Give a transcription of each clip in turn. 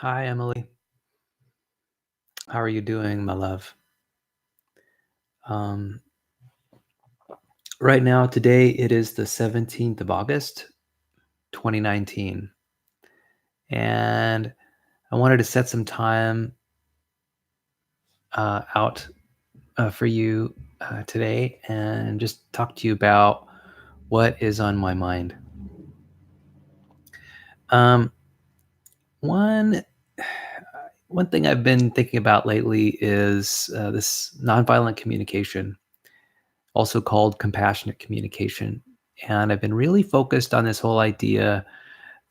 Hi, Emily. How are you doing, my love? Um, right now, today, it is the 17th of August, 2019. And I wanted to set some time out for you today and just talk to you about what is on my mind. Um, one, one thing I've been thinking about lately is this nonviolent communication, also called compassionate communication. And I've been really focused on this whole idea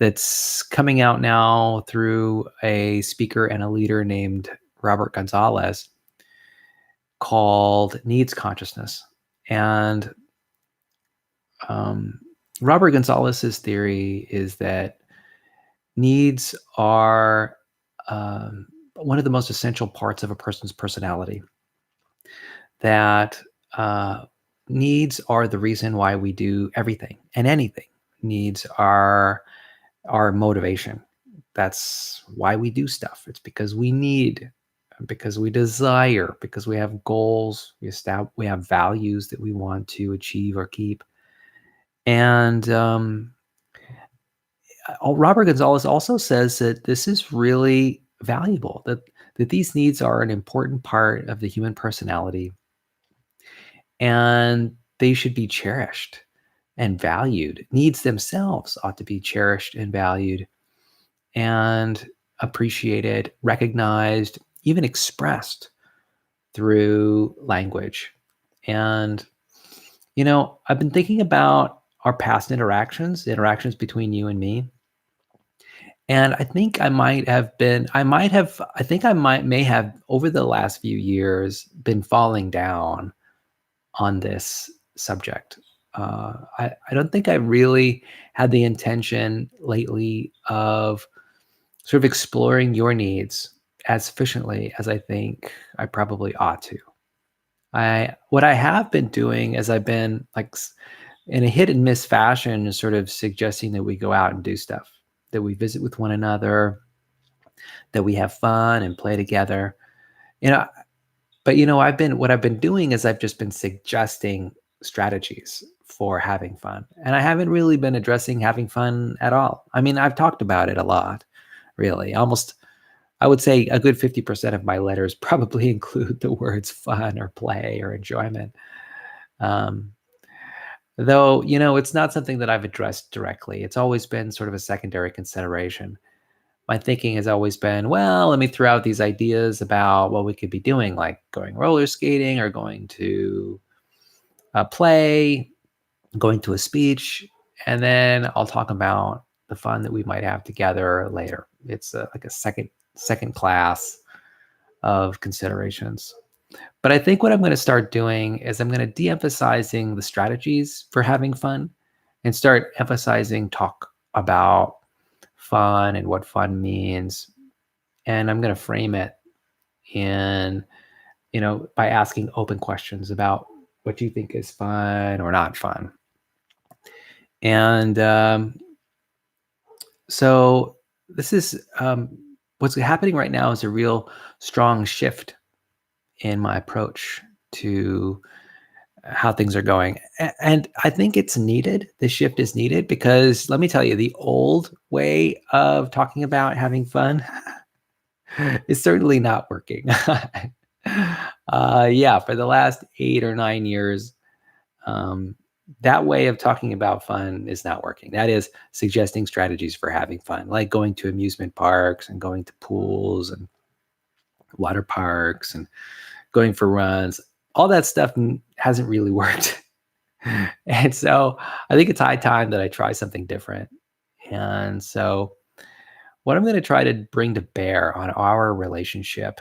that's coming out now through a speaker and a leader named Robert Gonzalez, called needs consciousness. And um, Robert Gonzalez's theory is that needs are one of the most essential parts of a person's personality. That uh, needs are the reason why we do everything and anything. Needs are our motivation. That's why we do stuff. It's because we need, because we desire, because we have goals, we have values that we want to achieve or keep. And Robert Gonzalez also says that this is really valuable, that these needs are an important part of the human personality, and they should be cherished and valued. Needs themselves ought to be cherished and valued and appreciated, recognized, even expressed through language. And, I've been thinking about our past interactions between you and me. And I think may have over the last few years been falling down on this subject. I don't think I really had the intention lately of sort of exploring your needs as sufficiently as I think I probably ought to. What I have been doing is I've been in a hit and miss fashion, is sort of suggesting that we go out and do stuff, that we visit with one another, that we have fun and play together. You know, but what I've been doing is I've just been suggesting strategies for having fun. And I haven't really been addressing having fun at all. I mean, I've talked about it a lot, really. Almost, I would say a good 50% of my letters probably include the words fun or play or enjoyment. Um, though, it's not something that I've addressed directly. It's always been sort of a secondary consideration. My thinking has always been, well, let me throw out these ideas about what we could be doing, like going roller skating or going to a play, going to a speech, and then I'll talk about the fun that we might have together later. It's like a second class of considerations. But I think what I'm going to start doing is I'm going to de-emphasizing the strategies for having fun and start emphasizing talk about fun and what fun means. And I'm going to frame it in, by asking open questions about what you think is fun or not fun. And so this is what's happening right now is a real strong shift in my approach to how things are going. And I think it's needed. The shift is needed because let me tell you, the old way of talking about having fun is certainly not working. Yeah, for the last 8 or 9 years, um, that way of talking about fun is not working. That is suggesting strategies for having fun, like going to amusement parks and going to pools and water parks and going for runs. All that stuff hasn't really worked. And so I think it's high time that I try something different. And so what I'm going to try to bring to bear on our relationship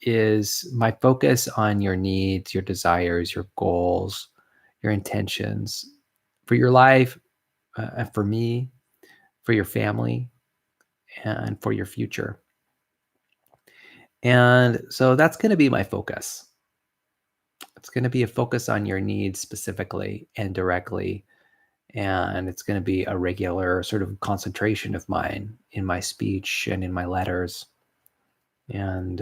is my focus on your needs, your desires, your goals, your intentions for your life, and for me, for your family, and for your future. And so that's going to be my focus. It's going to be a focus on your needs specifically and directly, and it's going to be a regular sort of concentration of mine in my speech and in my letters. And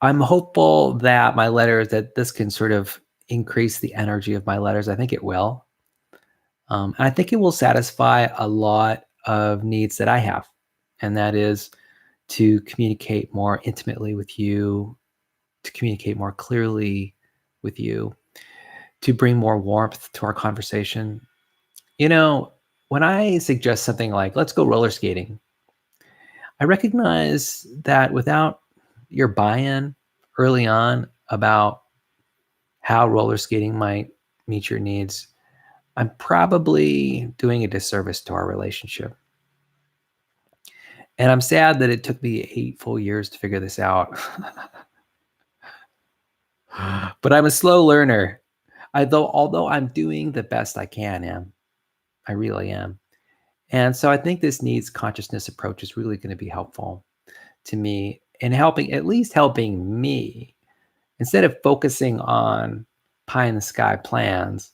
I'm hopeful that my letters, that this can sort of increase the energy of my letters. I think it will. And I think it will satisfy a lot of needs that I have. And that is to communicate more intimately with you, to communicate more clearly with you, to bring more warmth to our conversation. You know, when I suggest something like, let's go roller skating, I recognize that without your buy in early on about how roller skating might meet your needs, I'm probably doing a disservice to our relationship. And I'm sad that it took me 8 full years to figure this out. But I'm a slow learner. Although I'm doing the best I can, I really am. And so I think this needs consciousness approach is really going to be helpful to me in helping, at least helping me, instead of focusing on pie in the sky plans,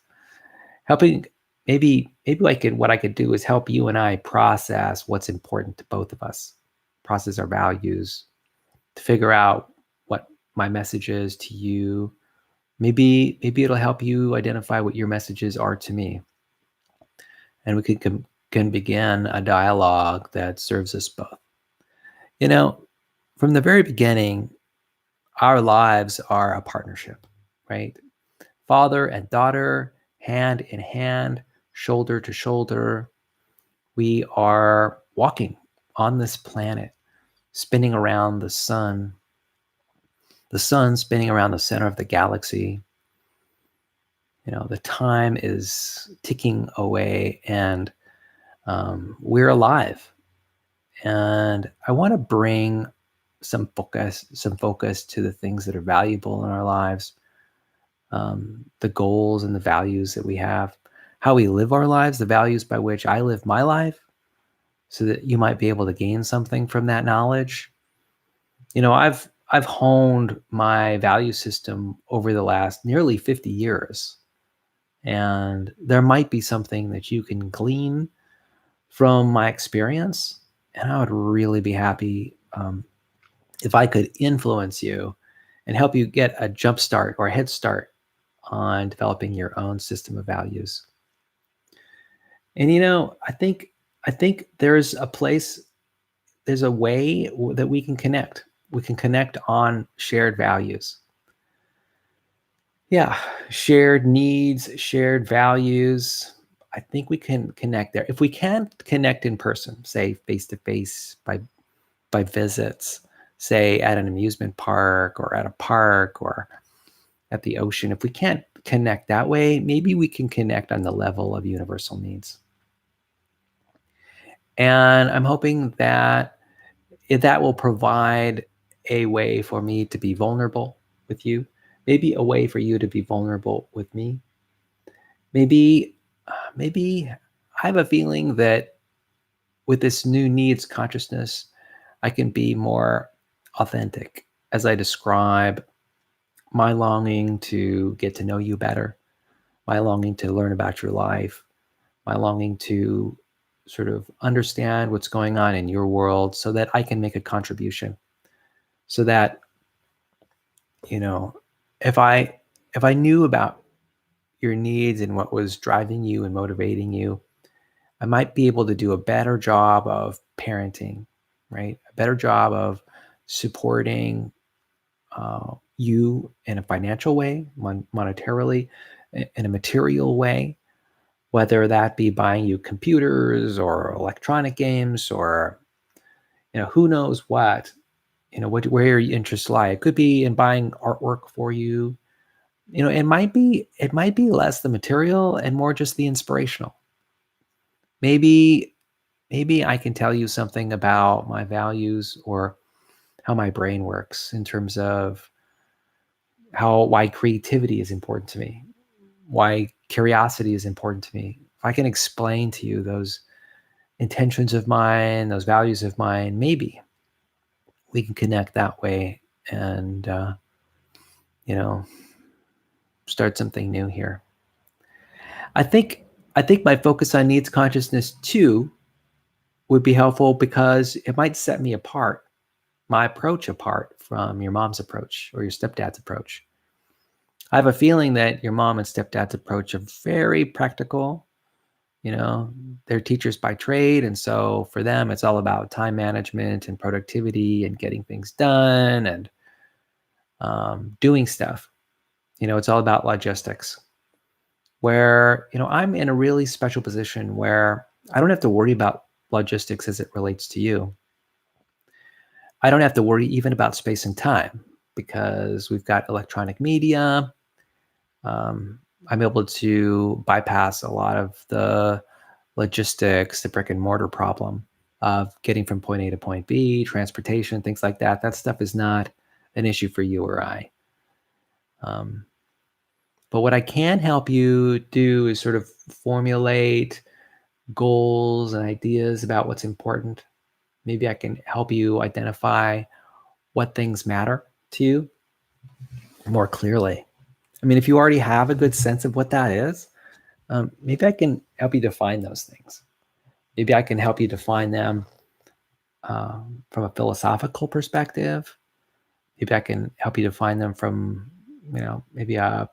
helping maybe what I could do is help you and I process what's important to both of us, process our values, to figure out what my message is to you. Maybe it'll help you identify what your messages are to me, and we can begin a dialogue that serves us both. You know, from the very beginning, our lives are a partnership, right? Father and daughter, hand in hand, shoulder to shoulder. We are walking on this planet, spinning around the sun spinning around the center of the galaxy. You know, the time is ticking away, and we're alive. And I want to bring some focus to the things that are valuable in our lives, the goals and the values that we have, how we live our lives, the values by which I live my life, so that you might be able to gain something from that knowledge. You know, I've honed my value system over the last nearly 50 years, and there might be something that you can glean from my experience. And I would really be happy if I could influence you and help you get a jump start or a head start on developing your own system of values. And you know, I think there's a way that we can connect. We can connect on shared values. Yeah, shared needs, shared values. I think we can connect there. If we can't connect in person, say face to face by visits, say at an amusement park or at a park or at the ocean, if we can't connect that way, maybe we can connect on the level of universal needs. And I'm hoping that that will provide a way for me to be vulnerable with you, maybe a way for you to be vulnerable with me. Maybe I have a feeling that with this new needs consciousness, I can be more authentic as I describe my longing to get to know you better, my longing to learn about your life, my longing to sort of understand what's going on in your world so that I can make a contribution. So that, you know, if I knew about your needs and what was driving you and motivating you, I might be able to do a better job of parenting, right? A better job of supporting you in a financial way, monetarily, in a material way, whether that be buying you computers or electronic games or, you know, who knows what, you know, where your interests lie. It could be in buying artwork for you. You know, it might be less the material and more just the inspirational. Maybe maybe I can tell you something about my values or how my brain works in terms of why creativity is important to me, why curiosity is important to me. If I can explain to you those intentions of mine, those values of mine, maybe we can connect that way and you know, start something new here. I think I think my focus on needs consciousness too would be helpful because it might set me apart, my approach apart from your mom's approach or your stepdad's approach. I have a feeling that your mom and stepdad's approach are very practical. You know, they're teachers by trade. And so for them, it's all about time management and productivity and getting things done and doing stuff. You know, it's all about logistics. Where, you know, I'm in a really special position where I don't have to worry about logistics as it relates to you. I don't have to worry even about space and time because we've got electronic media. I'm able to bypass a lot of the logistics, the brick and mortar problem of getting from point A to point B, transportation, things like that. That stuff is not an issue for you or I. But what I can help you do is sort of formulate goals and ideas about what's important. Maybe I can help you identify what things matter to you more clearly. I mean, if you already have a good sense of what that is, maybe I can help you define those things. Maybe I can help you define them from a philosophical perspective. Maybe I can help you define them from, you know, maybe a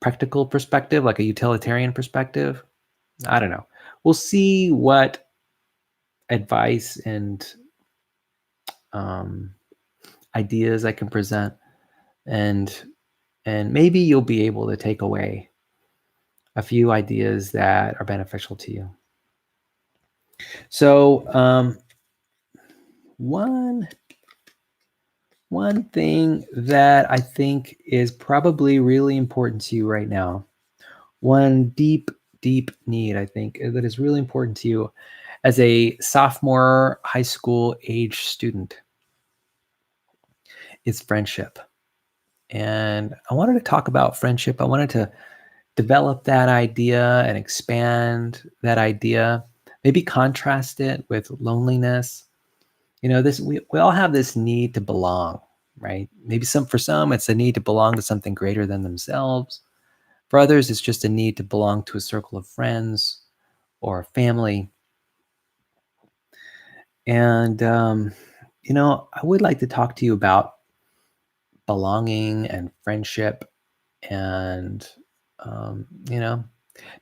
practical perspective, like a utilitarian perspective. I don't know. We'll see what advice and ideas I can present, and maybe you'll be able to take away a few ideas that are beneficial to you. So one thing that I think is probably really important to you right now, one deep need I think that is really important to you as a sophomore high school age student, is friendship. And I wanted to talk about friendship. I wanted to develop that idea and expand that idea, maybe contrast it with loneliness. You know, this we all have this need to belong, right? Maybe for some it's a need to belong to something greater than themselves. For others, it's just a need to belong to a circle of friends or family. And you know, I would like to talk to you about belonging and friendship and you know,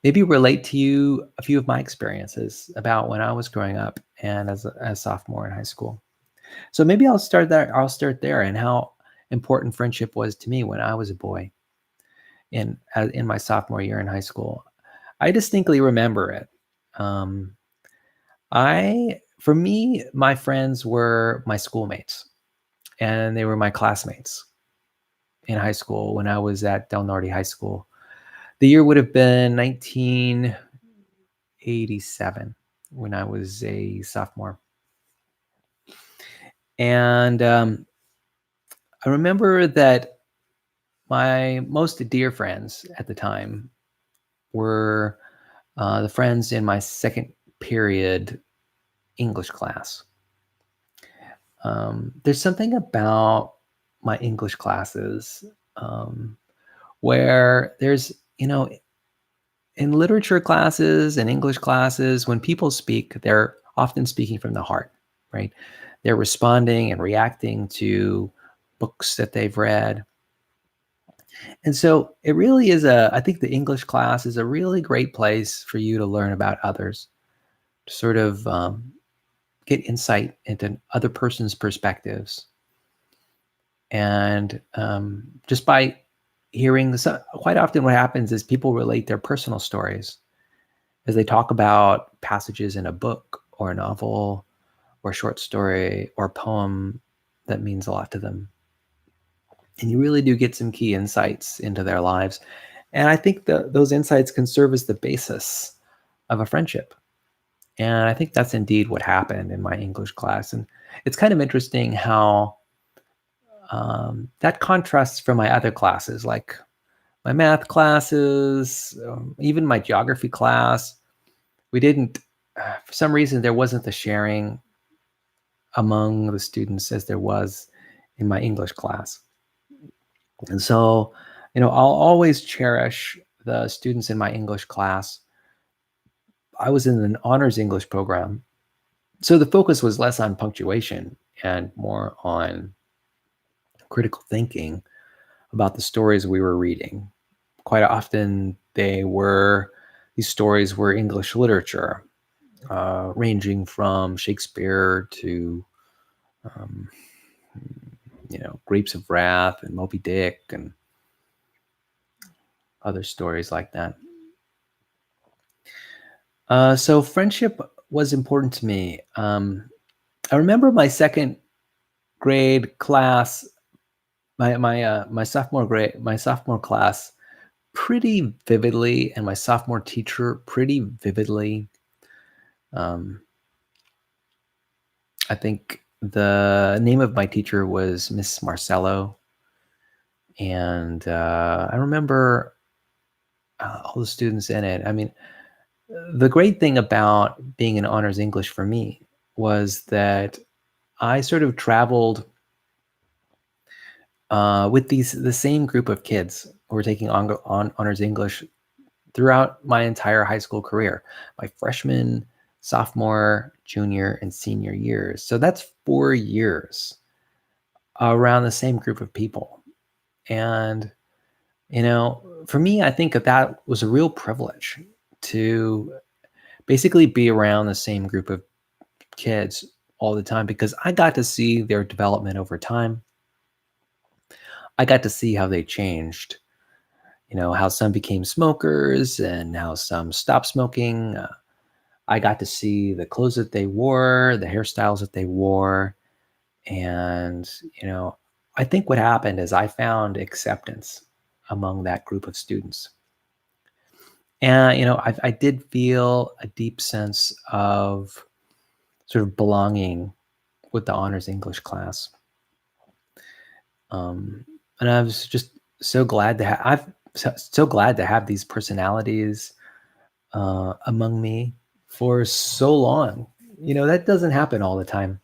maybe relate to you a few of my experiences about when I was growing up and as a sophomore in high school. So maybe I'll start there. I'll start there and how important friendship was to me when I was a boy in my sophomore year in high school. I distinctly remember it. For me, my friends were my schoolmates, and they were my classmates in high school when I was at Del Norte High School. The year would have been 1987 when I was a sophomore. And I remember that my most dear friends at the time were the friends in my second period English class. There's something about my English classes where there's, you know, in literature classes and English classes, when people speak, they're often speaking from the heart, right? They're responding and reacting to books that they've read. And so it really is I think the English class is a really great place for you to learn about others, to sort of get insight into other person's perspectives. And just by hearing this, quite often what happens is people relate their personal stories as they talk about passages in a book or a novel or a short story or a poem that means a lot to them. And you really do get some key insights into their lives. And I think those insights can serve as the basis of a friendship. And I think that's indeed what happened in my English class. And it's kind of interesting how that contrasts from my other classes, like my math classes, even my geography class. We didn't, for some reason, there wasn't the sharing among the students as there was in my English class. And so, you know, I'll always cherish the students in my English class. I was in an honors English program, so the focus was less on punctuation and more on critical thinking about the stories we were reading. Quite often, these stories were English literature, ranging from Shakespeare to, um, Grapes of Wrath and Moby Dick and other stories like that. So friendship was important to me. I remember my second grade class, my sophomore class pretty vividly, and my sophomore teacher pretty vividly. I think the name of my teacher was Miss Marcello, and I remember all the students in it. I mean, the great thing about being in honors English for me was that I sort of traveled with the same group of kids who were taking on honors English throughout my entire high school career, my freshman, sophomore, junior, and senior years. So that's 4 years around the same group of people. And, for me, I think that was a real privilege to basically be around the same group of kids all the time, because I got to see their development over time. I got to see how they changed, how some became smokers and how some stopped smoking. I got to see the clothes that they wore, the hairstyles that they wore. And, I think what happened is I found acceptance among that group of students. And, I did feel a deep sense of sort of belonging with the honors English class. And I was just so glad to have, so glad to have these personalities among me for so long. That doesn't happen all the time.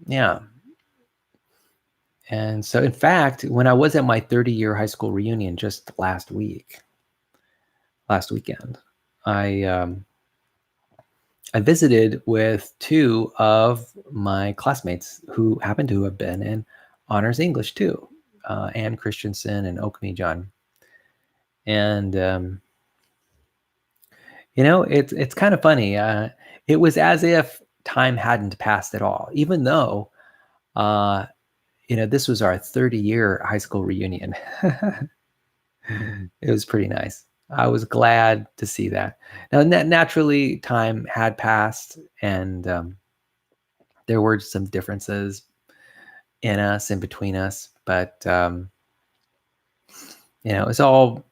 Yeah. And so, in fact, when I was at my 30-year high school reunion just last weekend, I visited with two of my classmates who happened to have been in honors English too, Ann Christensen and Okmi John. And it's kind of funny. It was as if time hadn't passed at all, even though this was our 30-year high school reunion. It was pretty nice. I was glad to see that. Now, naturally, time had passed, and there were some differences in between us, but it's all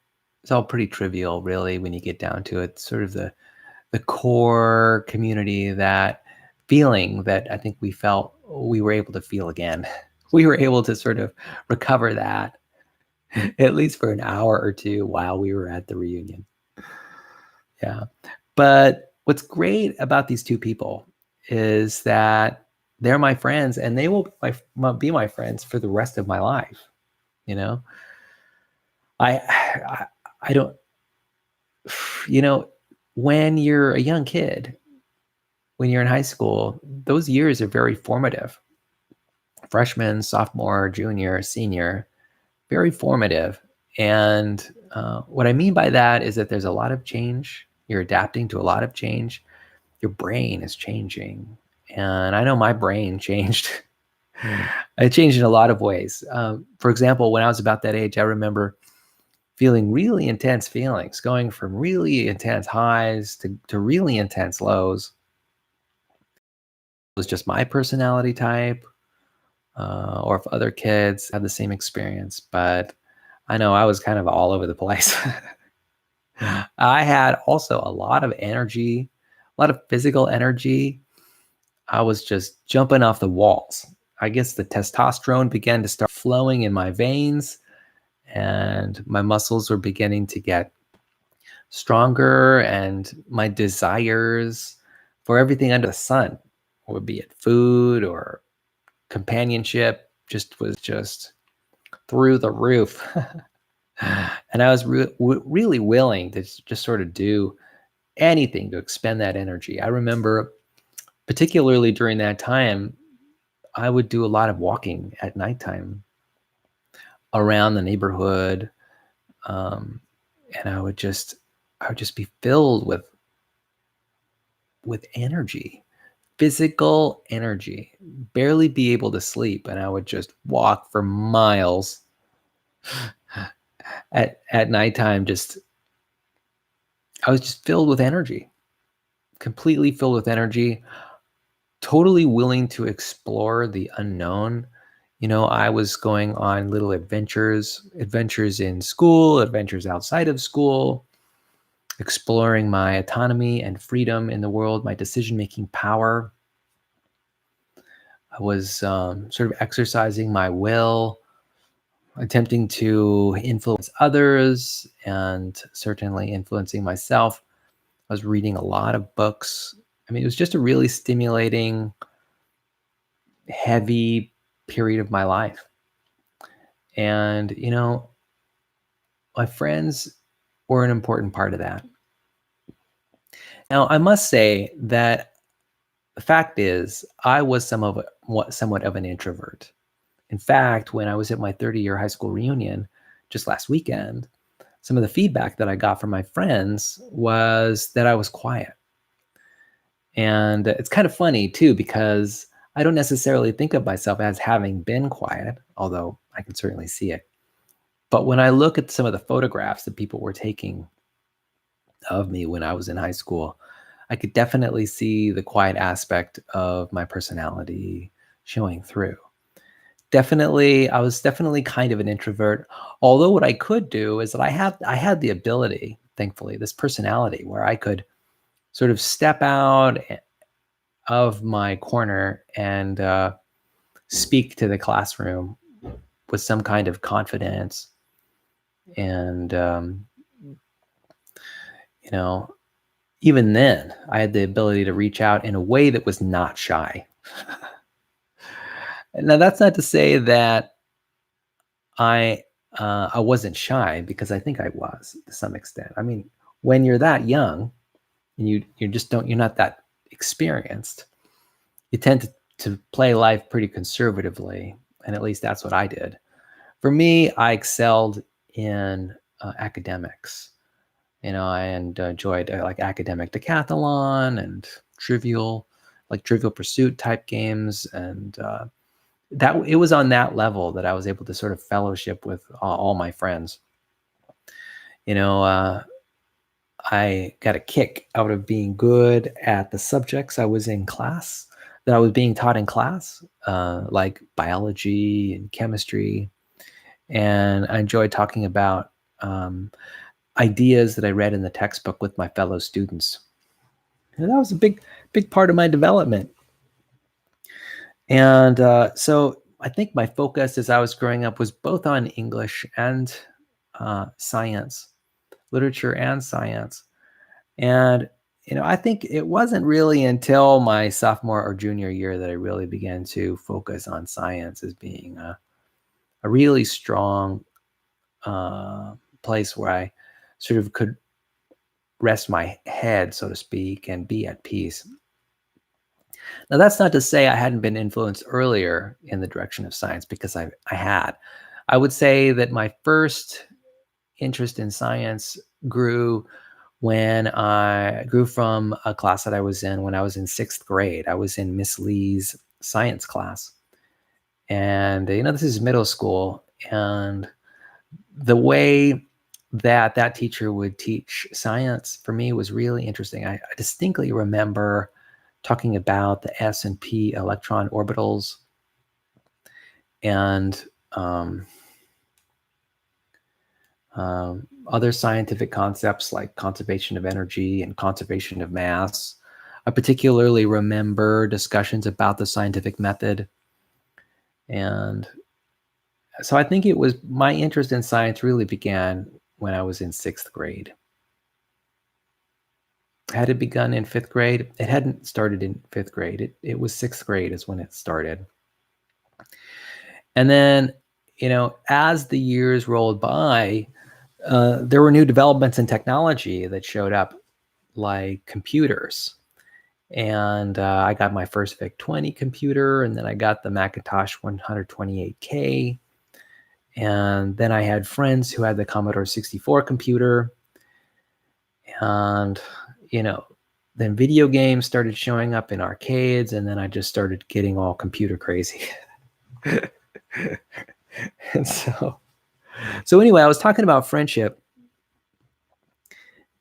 pretty trivial, really, when you get down to it. Sort of the core community, that feeling that I think we felt we were able to feel again. We were able to sort of recover that, at least for an hour or two while we were at the reunion. Yeah. But what's great about these two people is that they're my friends, and they will be my friends for the rest of my life. You know, I don't, when you're a young kid, when you're in high school, those years are very formative. Freshman, sophomore, junior, senior, very formative. And what I mean by that is that there's a lot of change. You're adapting to a lot of change. Your brain is changing. And I know my brain changed. It changed in a lot of ways. For example, when I was about that age, I remember feeling really intense feelings, going from really intense highs to really intense lows. It was just my personality type, or if other kids had the same experience. But I know I was kind of all over the place. I had also a lot of energy, a lot of physical energy. I was just jumping off the walls. I guess the testosterone began to start flowing in my veins, and my muscles were beginning to get stronger, and my desires for everything under the sun, or be it food or companionship, was just through the roof. And I was really willing to just sort of do anything to expend that energy. I remember, particularly during that time, I would do a lot of walking at nighttime around the neighborhood, um, and I would just be filled with energy, physical energy, barely be able to sleep, and I would just walk for miles at nighttime. I was just filled with energy, completely filled with energy, totally willing to explore the unknown. I was going on little adventures in school, adventures outside of school, exploring my autonomy and freedom in the world, my decision-making power. I was sort of exercising my will, attempting to influence others, and certainly influencing myself. I was reading a lot of books. I mean, it was just a really stimulating, heavy period of my life. And, my friends were an important part of that. Now, I must say that the fact is, I was somewhat of an introvert. In fact, when I was at my 30-year high school reunion just last weekend, some of the feedback that I got from my friends was that I was quiet. And it's kind of funny too, because I don't necessarily think of myself as having been quiet, although I can certainly see it. But when I look at some of the photographs that people were taking of me when I was in high school, I could definitely see the quiet aspect of my personality showing through. I was definitely kind of an introvert. Although what I could do is that I had the ability, thankfully, this personality where I could sort of step out of my corner and speak to the classroom with some kind of confidence. And, even then, I had the ability to reach out in a way that was not shy. Now, that's not to say that I wasn't shy, because I think I was to some extent. I mean, when you're that young and you're not that experienced, you tend to play life pretty conservatively, and at least that's what I did. For me, I excelled in academics. I enjoyed like academic decathlon and trivial pursuit type games, and that it was on that level that I was able to sort of fellowship with all my friends. I got a kick out of being good at the subjects I was being taught in class, like biology and chemistry. And I enjoyed talking about ideas that I read in the textbook with my fellow students. And that was a big part of my development. And so I think my focus as I was growing up was both on English and science, literature and science. And, I think it wasn't really until my sophomore or junior year that I really began to focus on science as being a really strong place where I sort of could rest my head, so to speak, and be at peace. Now, that's not to say I hadn't been influenced earlier in the direction of science, because I had. I would say that my first interest in science grew from a class that I was in when I was in 6th grade. I was in Miss Lee's science class. And, this is middle school. And the way that teacher would teach science for me was really interesting. I distinctly remember talking about the S and P electron orbitals and other scientific concepts like conservation of energy and conservation of mass. I particularly remember discussions about the scientific method. And so I think my interest in science really began when I was in 6th grade. Had it begun in 5th grade? It hadn't started in 5th grade. It was 6th grade is when it started. And then, as the years rolled by, there were new developments in technology that showed up, like computers. And I got my first VIC-20 computer, and then I got the Macintosh 128K. And then I had friends who had the Commodore 64 computer. And, then video games started showing up in arcades, and then I just started getting all computer crazy. And so anyway, I was talking about friendship.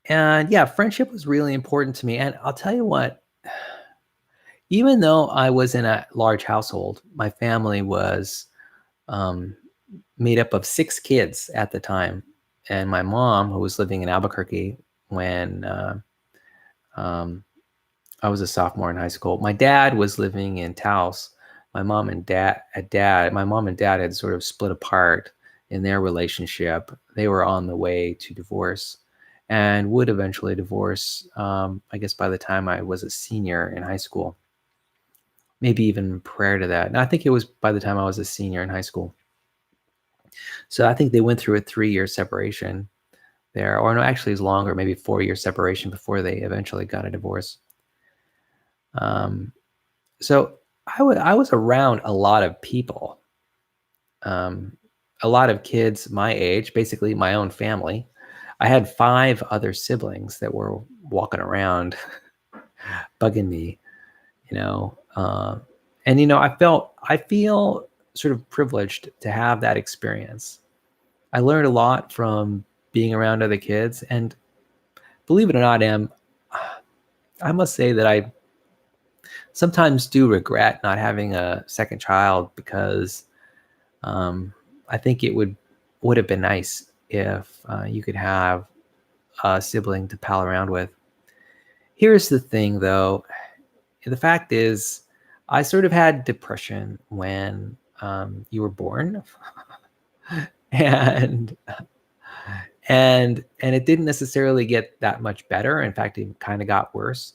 And yeah, friendship was really important to me. And I'll tell you what, even though I was in a large household, my family was made up of 6 kids at the time. And my mom, who was living in Albuquerque when I was a sophomore in high school, my dad was living in Taos. My mom and dad had sort of split apart in their relationship. They were on the way to divorce and would eventually divorce, I guess, by the time I was a senior in high school. Maybe even prior to that. And I think it was by the time I was a senior in high school. So I think they went through a 3-year separation there, or no, actually it's longer, maybe 4-year separation before they eventually got a divorce. So I was around a lot of people, a lot of kids my age, basically my own family. I had 5 other siblings that were walking around bugging me, and I feel sort of privileged to have that experience. I learned a lot from being around other kids, and believe it or not, I must say that I sometimes do regret not having a second child, because I think it would have been nice if you could have a sibling to pal around with. Here's the thing, though. The fact is, I sort of had depression when you were born, and it didn't necessarily get that much better. In fact, it kind of got worse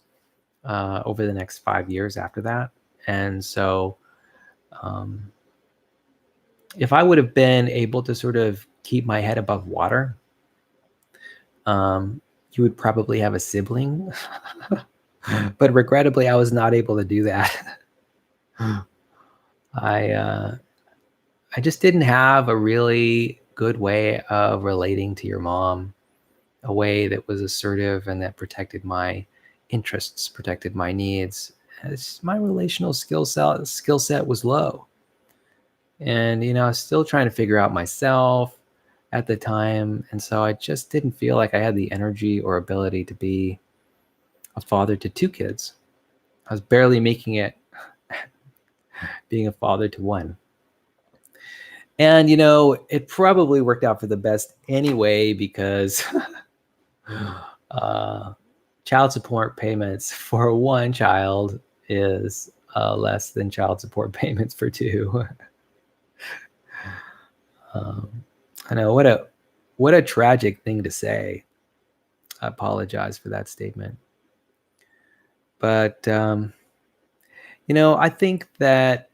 over the next 5 years after that. And so, if I would have been able to sort of keep my head above water, you would probably have a sibling. But regrettably, I was not able to do that. I just didn't have a really good way of relating to your mom, a way that was assertive and that protected my interests, protected my needs. My relational skill set was low. And, I was still trying to figure out myself at the time. And so I just didn't feel like I had the energy or ability to be a father to 2 kids. I was barely making it being a father to 1. And, it probably worked out for the best anyway, because child support payments for 1 child is less than child support payments for 2. I know, what a tragic thing to say. I apologize for that statement. But, I think that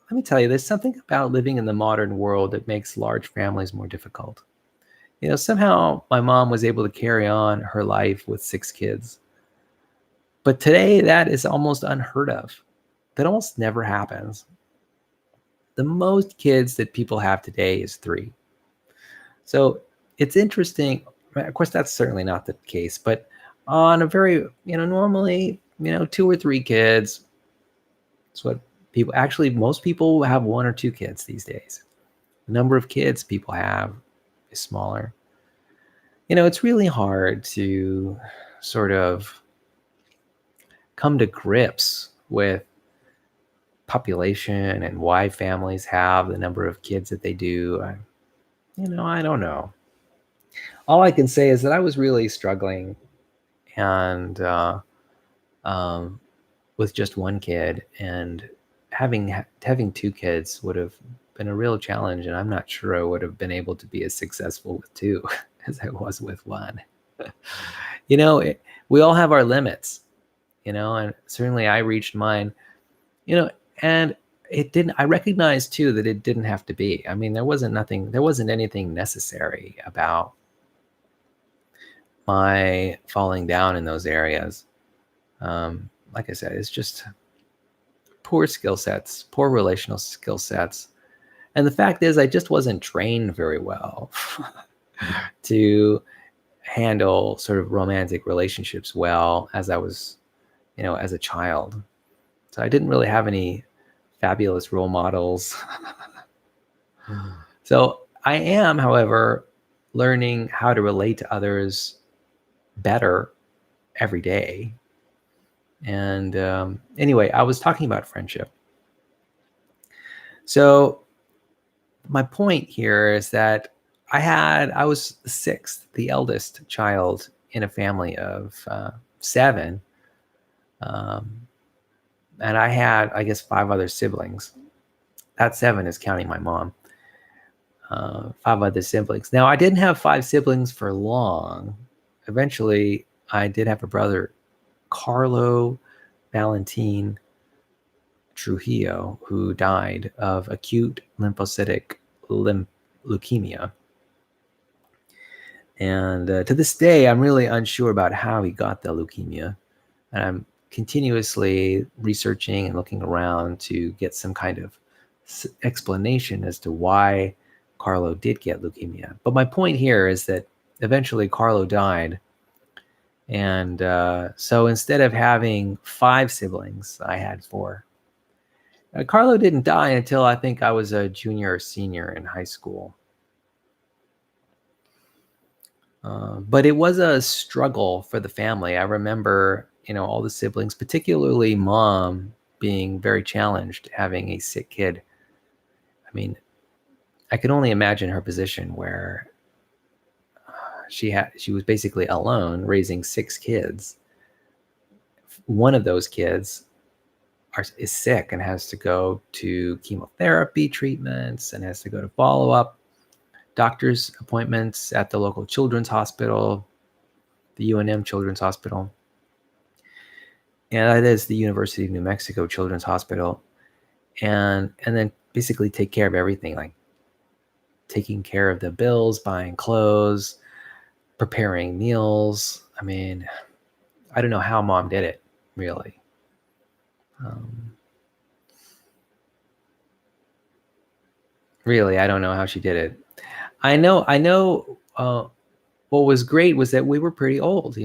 let me tell you, there's something about living in the modern world that makes large families more difficult. Somehow my mom was able to carry on her life with 6 kids. But today that is almost unheard of. That almost never happens. The most kids that people have today is 3. So it's interesting. Of course, that's certainly not the case, but on a very, normally, 2 or 3 kids. That's what most people have 1 or 2 kids these days. The number of kids people have is smaller. It's really hard to sort of come to grips with population and why families have the number of kids that they do. I don't know. All I can say is that I was really struggling, and with just 1 kid, and having 2 kids would have been a real challenge, and I'm not sure I would have been able to be as successful with 2 as I was with 1. We all have our limits, and certainly I reached mine, and it didn't. I recognized too that it didn't have to be. I mean, there wasn't anything necessary about my falling down in those areas. Like I said, it's just poor skill sets, poor relational skill sets. And the fact is, I just wasn't trained very well to handle sort of romantic relationships well as I was, as a child. So I didn't really have any fabulous role models. So I am, however, learning how to relate to others better every day. And anyway, I was talking about friendship. So my point here is that I was the sixth, the eldest child in a family of 7. And I had, I guess, 5 other siblings. That 7 is counting my mom. 5 other siblings. Now, I didn't have 5 siblings for long. Eventually, I did have a brother, Carlo Valentin Trujillo, who died of acute lymphocytic leukemia. And to this day, I'm really unsure about how he got the leukemia. And I'm continuously researching and looking around to get some kind of explanation as to why Carlo did get leukemia. But my point here is that eventually Carlo died. And so instead of having 5 siblings, I had 4. Carlo didn't die until I think I was a junior or senior in high school. But it was a struggle for the family. I remember, all the siblings, particularly mom, being very challenged having a sick kid. I mean, I could only imagine her position where she was basically alone raising 6 kids. One of those kids is sick and has to go to chemotherapy treatments and has to go to follow-up doctor's appointments at the local children's hospital, the UNM Children's Hospital. And that is the University of New Mexico Children's Hospital. And then basically take care of everything, like taking care of the bills, buying clothes, preparing meals. I mean, I don't know how mom did it, really. Really, I don't know how she did it. I know. What was great was that we were pretty old.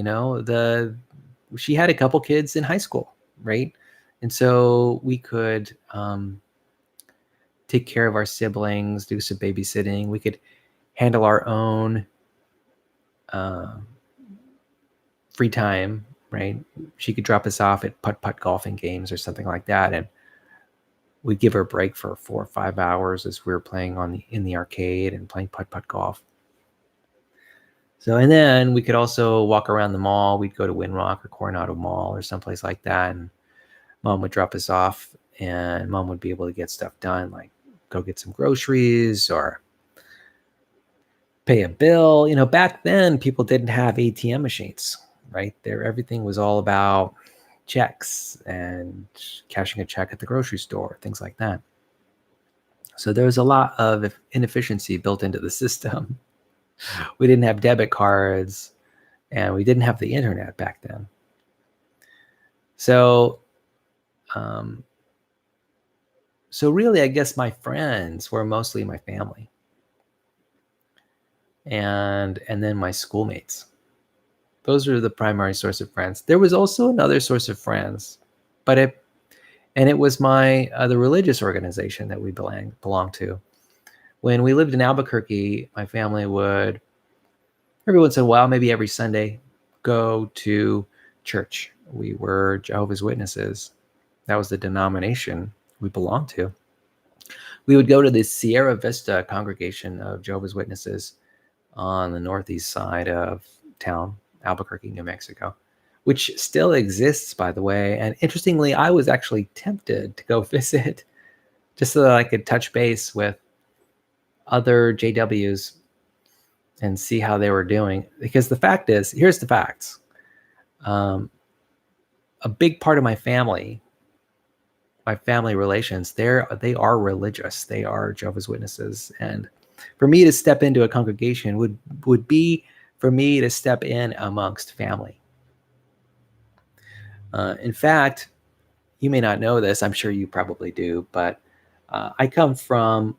She had a couple kids in high school, right? And so we could take care of our siblings, do some babysitting. We could handle our own free time, right? She could drop us off at putt-putt golfing games or something like that, and we'd give her a break for 4 or 5 hours as we were playing in the arcade and playing putt-putt golf. So, and then we could also walk around the mall. We'd go to Winrock or Coronado Mall or someplace like that, and mom would drop us off, and mom would be able to get stuff done, like go get some groceries or pay a bill. Back then people didn't have ATM machines, right? Everything was all about checks and cashing a check at the grocery store, things like that. So there was a lot of inefficiency built into the system. We didn't have debit cards, and we didn't have the internet back then. So, really, I guess my friends were mostly my family, and then my schoolmates. Those are the primary source of friends. There was also another source of friends, but it was the religious organization that we belonged to. When we lived in Albuquerque, my family would, every once in a while, maybe every Sunday, go to church. We were Jehovah's Witnesses. That was the denomination we belonged to. We would go to the Sierra Vista congregation of Jehovah's Witnesses on the northeast side of town, Albuquerque, New Mexico, which still exists, by the way. And interestingly, I was actually tempted to go visit just so that I could touch base with other JWs and see how they were doing. Because the fact is, here's the facts. A big part of my family my family relations, they are religious. They are Jehovah's Witnesses, and for me to step into a congregation would be for me to step in amongst family. In fact, you may not know this. I'm sure you probably do, but I come from,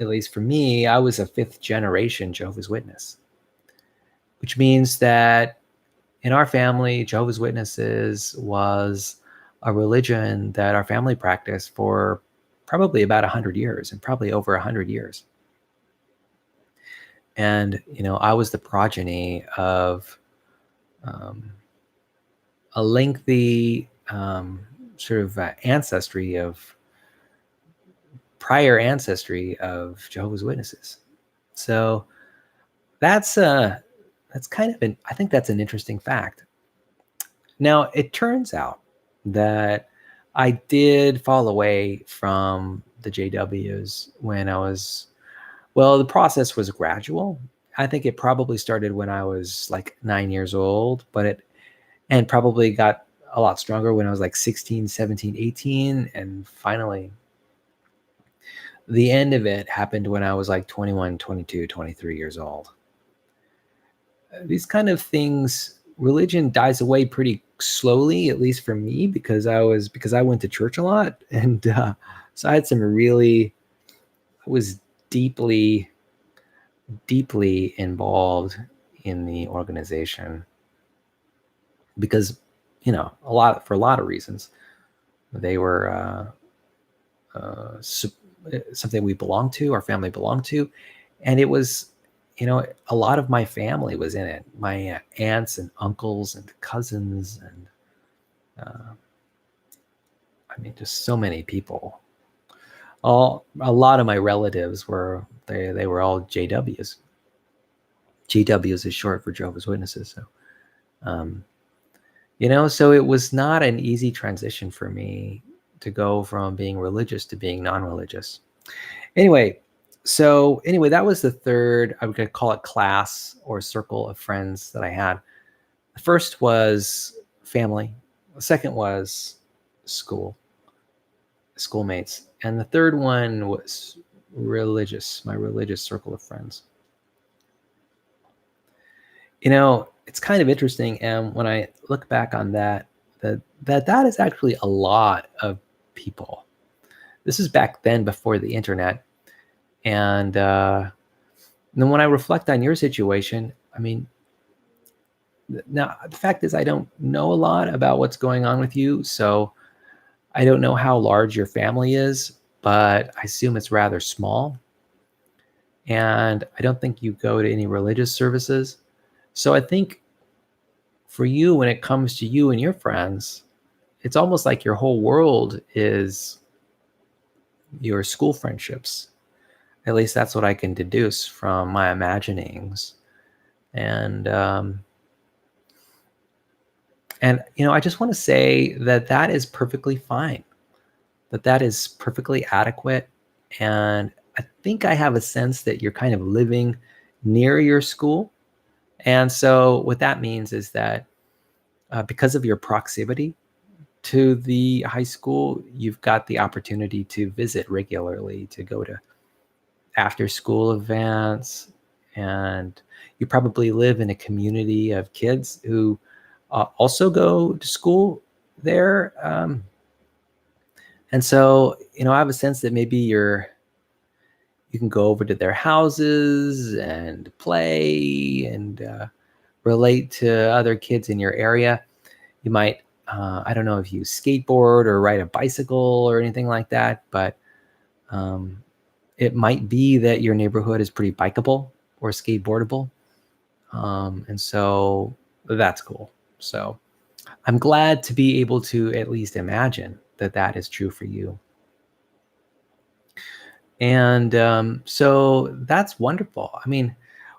at least for me, I was a fifth generation Jehovah's Witness, which means that in our family, Jehovah's Witnesses was a religion that our family practiced for probably about 100 years, and probably over 100 years. And, I was the progeny of a lengthy sort of prior ancestry of Jehovah's Witnesses. So that's kind of I think that's an interesting fact. Now, it turns out that I did fall away from the JWs when the process was gradual. I think it probably started when I was like 9 years old, and probably got a lot stronger when I was like 16, 17, 18. And finally, the end of it happened when I was like 21, 22, 23 years old. These kind of things, religion dies away pretty slowly, at least for me, because I went to church a lot. And so I was deeply, deeply involved in the organization because, for a lot of reasons. They were something we belonged to, our family belonged to. And it was, a lot of my family was in it. My aunts and uncles and cousins and just so many people. A lot of my relatives were all JWs. JWs is short for Jehovah's Witnesses. So, so it was not an easy transition for me to go from being religious to being non-religious. Anyway, that was the third, I would call it, class or circle of friends that I had. The first was family. The second was schoolmates. And the third one was my religious circle of friends. It's kind of interesting. And when I look back on that is actually a lot of people. This is back then before the internet. And then when I reflect on your situation, now the fact is I don't know a lot about what's going on with you. So I don't know how large your family is, but I assume it's rather small. And I don't think you go to any religious services. So I think for you, when it comes to you and your friends, it's almost like your whole world is your school friendships. At least that's what I can deduce from my imaginings. And I just want to say that is perfectly fine, that is perfectly adequate. And I think I have a sense that you're kind of living near your school. And so what that means is that because of your proximity to the high school, you've got the opportunity to visit regularly, to go to after school events. And you probably live in a community of kids who also go to school there. And so, I have a sense that maybe you can go over to their houses and play and relate to other kids in your area. You might, I don't know if you skateboard or ride a bicycle or anything like that, but it might be that your neighborhood is pretty bikeable or skateboardable. And so that's cool. So I'm glad to be able to at least imagine that is true for you. And so that's wonderful.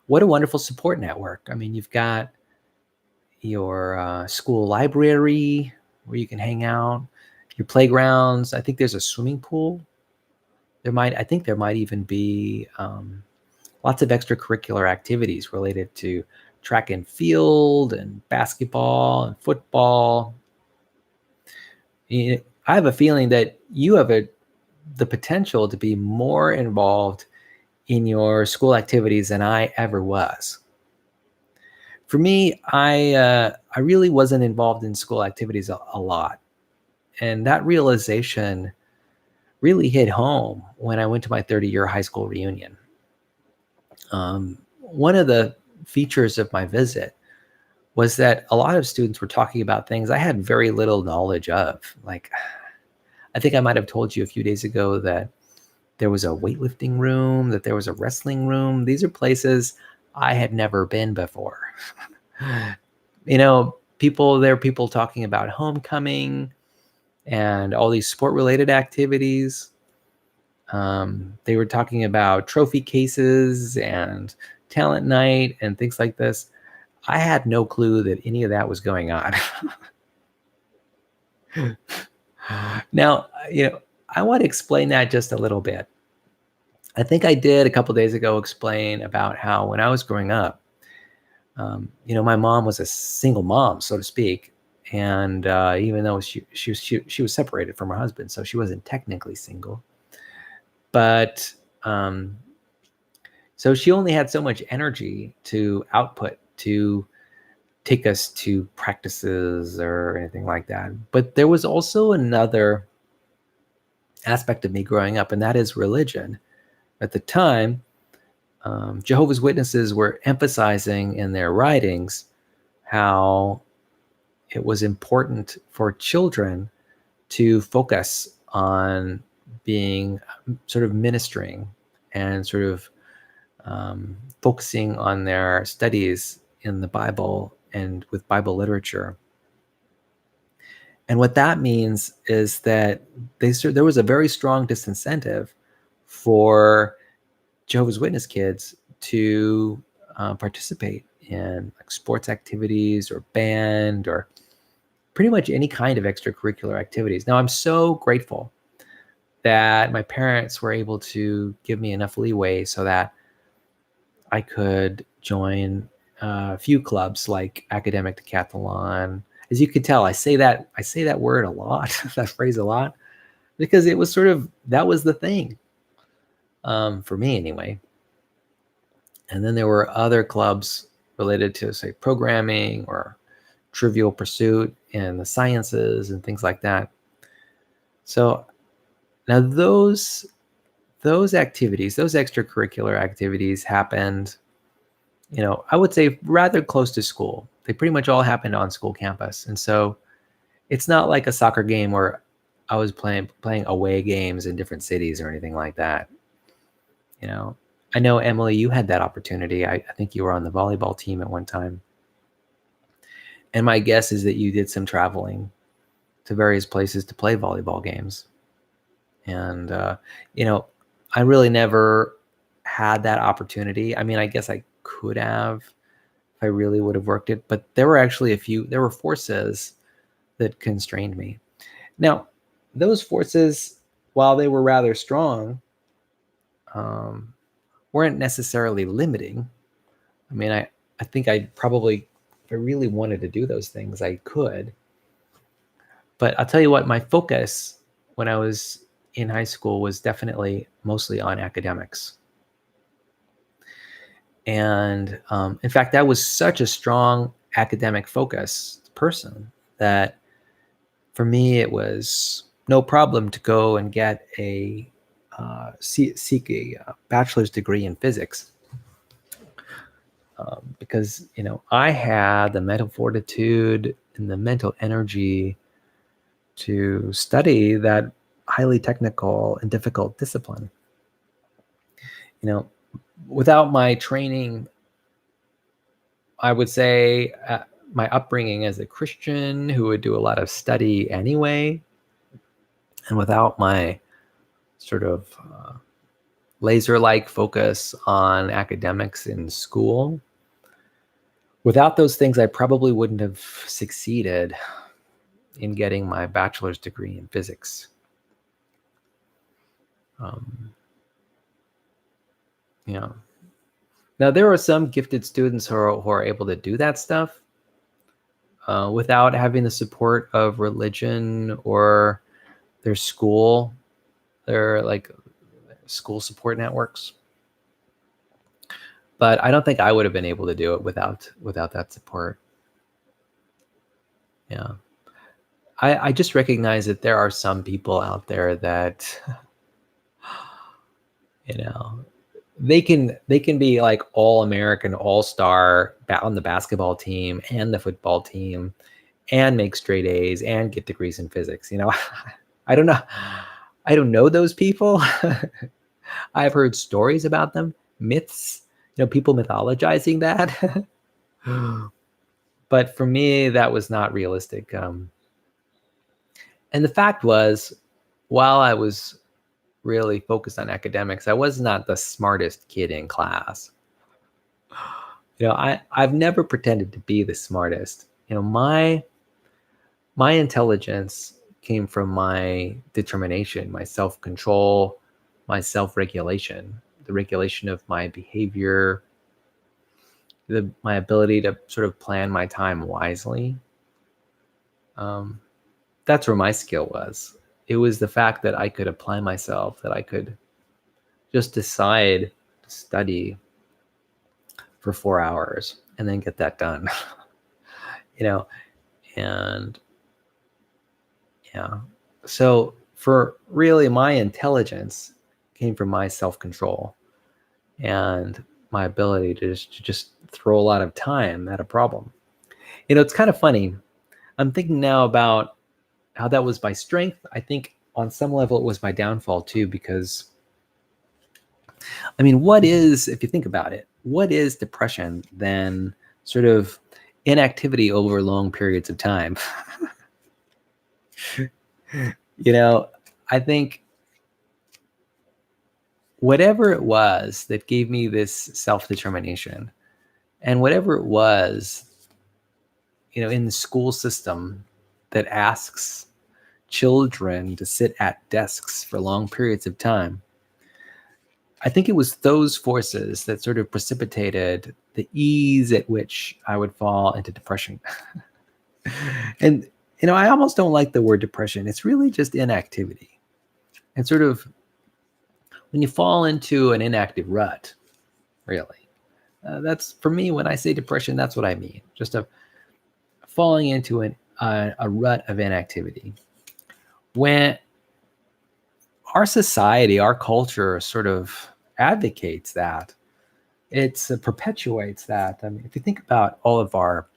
What a wonderful support network. You've got your school library where you can hang out, your playgrounds. I think there's a swimming pool. I think there might even be lots of extracurricular activities related to track and field and basketball and football. I have a feeling that you have the potential to be more involved in your school activities than I ever was. For me, I really wasn't involved in school activities a lot, and that realization really hit home when I went to my 30-year high school reunion. One of the features of my visit was that a lot of students were talking about things I had very little knowledge of. Like, I think I might have told you a few days ago that there was a weightlifting room, that there was a wrestling room. These are places I had never been before. There are people talking about homecoming and all these sport-related activities. They were talking about trophy cases and talent night and things like this. I had no clue that any of that was going on. Now, I want to explain that just a little bit. I think I did a couple days ago explain about how when I was growing up, my mom was a single mom, so to speak, and even though she was separated from her husband, so she wasn't technically single, but so she only had so much energy to output to take us to practices or anything like that. But there was also another aspect of me growing up, and that is religion. At the time, Jehovah's Witnesses were emphasizing in their writings how it was important for children to focus on being sort of ministering and sort of focusing on their studies in the Bible and with Bible literature. And what that means is that there was a very strong disincentive for Jehovah's Witness kids to participate in like sports activities or band or pretty much any kind of extracurricular activities. Now, I'm so grateful that my parents were able to give me enough leeway so that I could join a few clubs like Academic Decathlon. As you can tell, I say that word a lot, that phrase a lot, because it was that was the thing for me anyway. And then there were other clubs related to, say, programming or Trivial Pursuit and the sciences and things like that. So now those activities, those extracurricular activities happened, I would say rather close to school. They pretty much all happened on school campus. And so it's not like a soccer game where I was playing away games in different cities or anything like that. I know, Emily, you had that opportunity. I think you were on the volleyball team at one time. And my guess is that you did some traveling to various places to play volleyball games. And, I really never had that opportunity. I mean, I guess I could have if I really would have worked it, but there were forces that constrained me. Now, those forces, while they were rather strong, weren't necessarily limiting. I mean, I think if I really wanted to do those things, I could. But I'll tell you what, my focus when I was in high school was definitely mostly on academics. And in fact, I was such a strong academic focused person that for me, it was no problem to go and get seek a bachelor's degree in physics. Because, I had the mental fortitude and the mental energy to study that highly technical and difficult discipline. Without my training, I would say my upbringing as a Christian who would do a lot of study anyway, and without my sort of laser-like focus on academics in school, without those things, I probably wouldn't have succeeded in getting my bachelor's degree in physics. Now, there are some gifted students who are able to do that stuff without having the support of religion or their school, their like school support networks. But I don't think I would have been able to do it without that support. Yeah. I just recognize that there are some people out there that, you know, they can be like all American, all star on the basketball team and the football team, and make straight A's and get degrees in physics. I don't know. I don't know those people. I've heard stories about them, myths, people mythologizing that. But for me, that was not realistic. And the fact was, while I was really focused on academics, I was not the smartest kid in class. I've never pretended to be the smartest. My intelligence came from my determination, my self-control, my self-regulation, the regulation of my behavior, my ability to sort of plan my time wisely. That's where my skill was. It was the fact that I could apply myself, that I could just decide to study for 4 hours and then get that done. And yeah. So for really, my intelligence came from my self-control and my ability to just throw a lot of time at a problem. It's kind of funny. I'm thinking now about how that was my strength. I think on some level it was my downfall too, because if you think about it, what is depression than sort of inactivity over long periods of time? I think whatever it was that gave me this self-determination, and whatever it was, in the school system that asks children to sit at desks for long periods of time, I think it was those forces that sort of precipitated the ease at which I would fall into depression. And, I almost don't like the word depression. It's really just inactivity. And sort of when you fall into an inactive rut, really, that's, for me, when I say depression, that's what I mean. Just a falling into a rut of inactivity. When our society, our culture sort of advocates that, it perpetuates that. If you think about all of our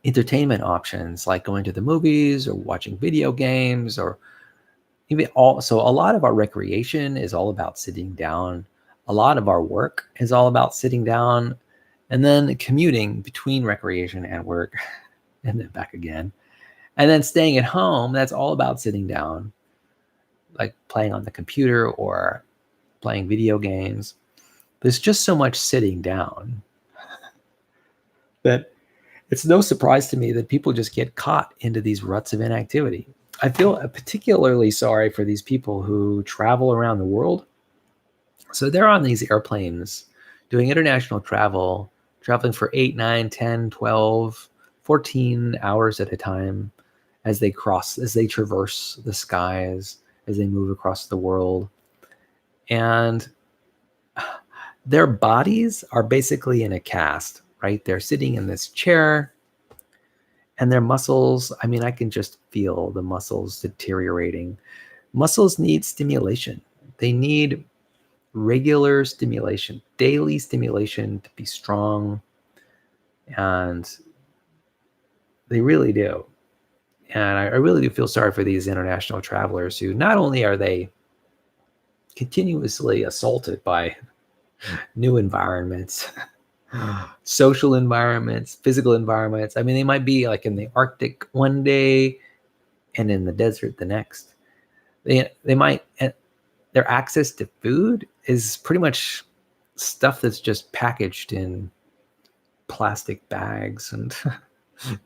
entertainment options, like going to the movies or watching video games, or even so a lot of our recreation is all about sitting down. A lot of our work is all about sitting down, and then commuting between recreation and work and then back again. And then staying at home, that's all about sitting down, like playing on the computer or playing video games. There's just so much sitting down that it's no surprise to me that people just get caught into these ruts of inactivity. I feel particularly sorry for these people who travel around the world. So they're on these airplanes doing international travel, traveling for 8, 9, 10, 12, 14 hours at a time as they traverse the skies, as they move across the world. And their bodies are basically in a cast, right? They're sitting in this chair, and their muscles, I can just feel the muscles deteriorating. Muscles need stimulation. They need regular stimulation, daily stimulation to be strong. And they really do. And I really do feel sorry for these international travelers who not only are they continuously assaulted by new environments, social environments, physical environments. They might be like in the Arctic one day and in the desert the next. They might, their access to food is pretty much stuff that's just packaged in plastic bags and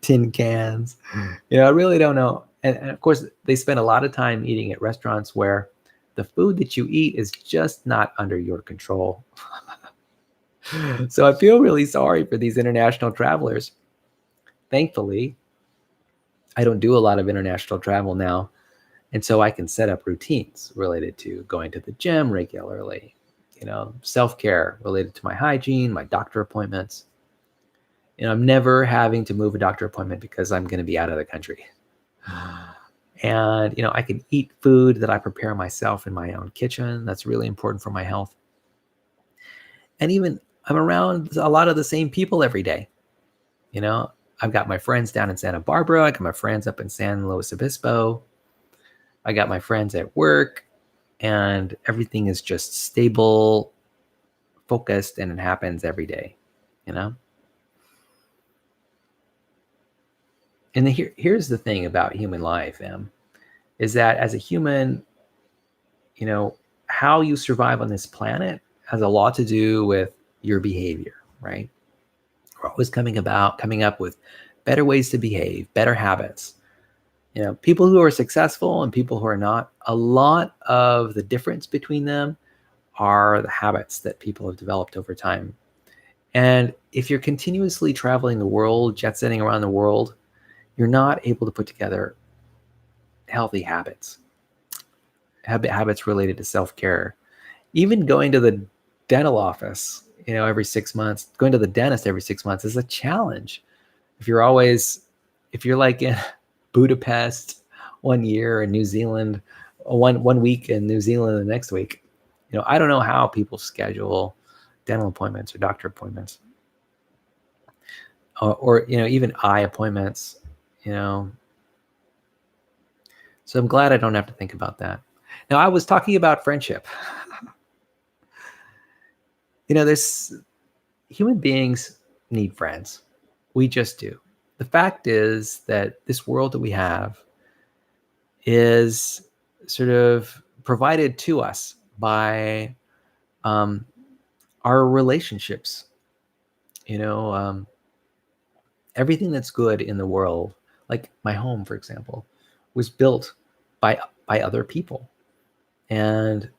tin cans. I really don't know. And of course, they spend a lot of time eating at restaurants where the food that you eat is just not under your control. So I feel really sorry for these international travelers. Thankfully, I don't do a lot of international travel now. And so I can set up routines related to going to the gym regularly, self-care related to my hygiene, my doctor appointments. I'm never having to move a doctor appointment because I'm going to be out of the country. And, I can eat food that I prepare myself in my own kitchen. That's really important for my health. And even I'm around a lot of the same people every day. I've got my friends down in Santa Barbara. I got my friends up in San Luis Obispo. I got my friends at work, and everything is just stable, focused, and it happens every day, you know? And here's the thing about human life, is that as a human, how you survive on this planet has a lot to do with your behavior, right? We're always coming up with better ways to behave, better habits. People who are successful and people who are not, a lot of the difference between them are the habits that people have developed over time. And if you're continuously traveling the world, jet setting around the world, you're not able to put together healthy habits related to self-care. Even going to the dental office, every 6 months, going to the dentist every 6 months is a challenge. If you're like in Budapest one year and New Zealand, one week in New Zealand the next week, I don't know how people schedule dental appointments or doctor appointments, or even eye appointments, So I'm glad I don't have to think about that. Now, I was talking about friendship. This human beings need friends. We just do. The fact is that this world that we have is sort of provided to us by our relationships. Everything that's good in the world, like my home, for example, was built by other people. And,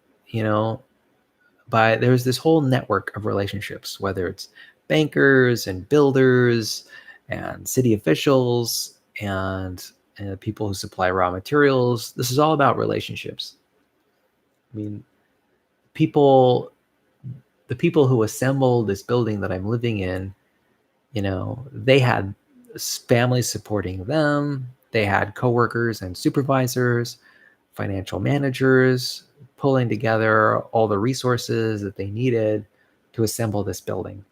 there's this whole network of relationships, whether it's bankers and builders and city officials and people who supply raw materials. This is all about relationships. I mean, the people who assembled this building that I'm living in, they had families supporting them. They had coworkers and supervisors, financial managers pulling together all the resources that they needed to assemble this building.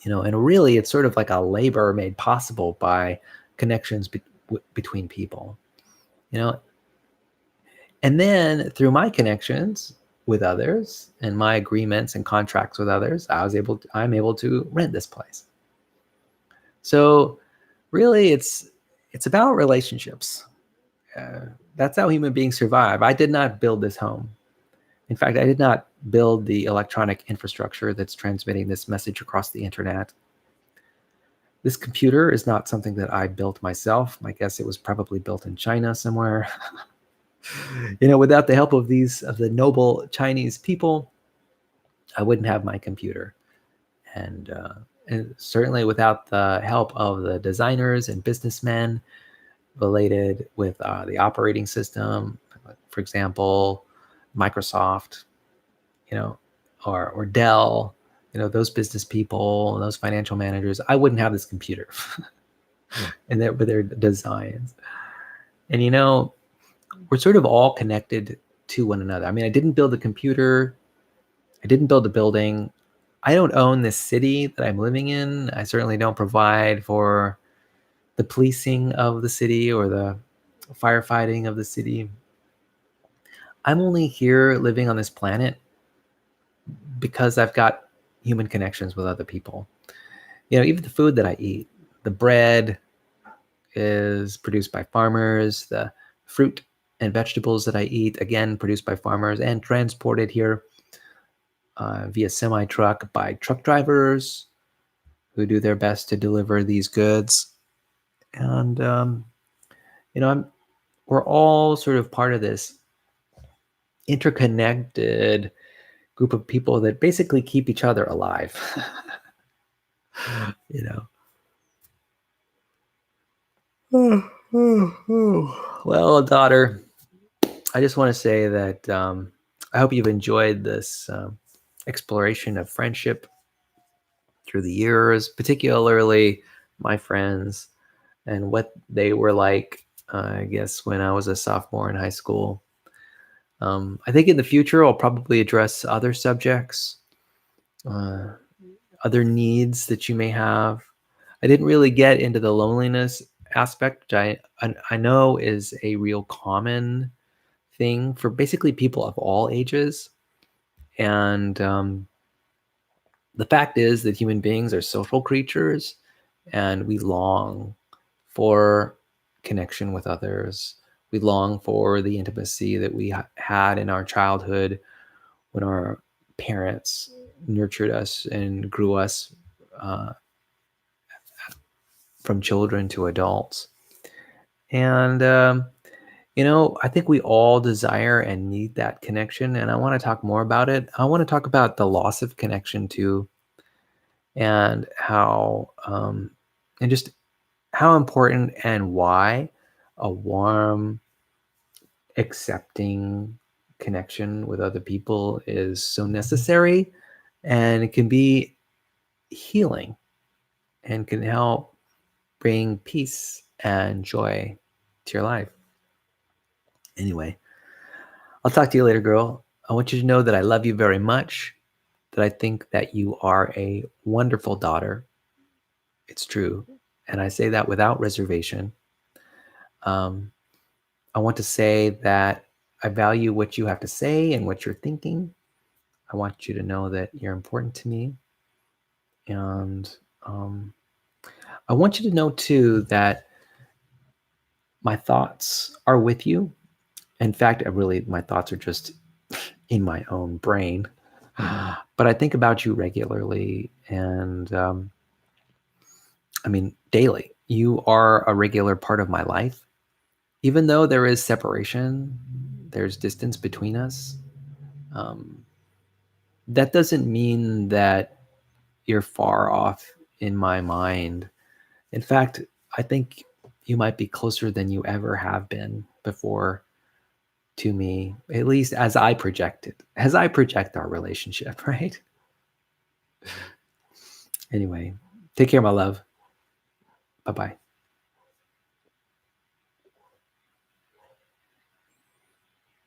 And really it's sort of like a labor made possible by connections between people. And then through my connections with others and my agreements and contracts with others, I'm able to rent this place. So really it's about relationships. That's how human beings survive. I did not build this home. In fact, I did not build the electronic infrastructure that's transmitting this message across the internet. This computer is not something that I built myself. I guess it was probably built in China somewhere. Without the help of the noble Chinese people, I wouldn't have my computer. And certainly without the help of the designers and businessmen related with the operating system, for example, Microsoft, or Dell, those business people, those financial managers, I wouldn't have this computer and with their designs. And, we're sort of all connected to one another. I mean, I didn't build a computer. I didn't build a building. I don't own this city that I'm living in. I certainly don't provide for the policing of the city or the firefighting of the city. I'm only here living on this planet because I've got human connections with other people. Even the food that I eat, the bread is produced by farmers, the fruit and vegetables that I eat, again, produced by farmers and transported here via semi-truck by truck drivers who do their best to deliver these goods. And, we're all sort of part of this interconnected group of people that basically keep each other alive. Well, daughter, I just want to say that I hope you've enjoyed this exploration of friendship through the years, particularly my friends and what they were like, I guess, when I was a sophomore in high school. I think in the future, I'll probably address other subjects, uh, other needs that you may have. I didn't really get into the loneliness aspect, which I know is a real common thing for basically people of all ages. And the fact is that human beings are social creatures and we long for connection with others. We long for the intimacy that we had in our childhood when our parents nurtured us and grew us uh, from children to adults. And, I think we all desire and need that connection. And I want to talk more about it. I want to talk about the loss of connection too, and and just how important and why a warm, accepting connection with other people is so necessary, and it can be healing and can help bring peace and joy to your life. Anyway, I'll talk to you later, girl. I want you to know that I love you very much, that I think that you are a wonderful daughter. It's true. And I say that without reservation. Um, I want to say that I value what you have to say and what you're thinking. I want you to know that you're important to me. And I want you to know, too, that my thoughts are with you. In fact, my thoughts are just in my own brain. But I think about you regularly and, daily. You are a regular part of my life. Even though there is separation, there's distance between us. Um, that doesn't mean that you're far off in my mind. In fact, I think you might be closer than you ever have been before to me, at least as I project our relationship, right? Anyway, take care, my love. Bye bye.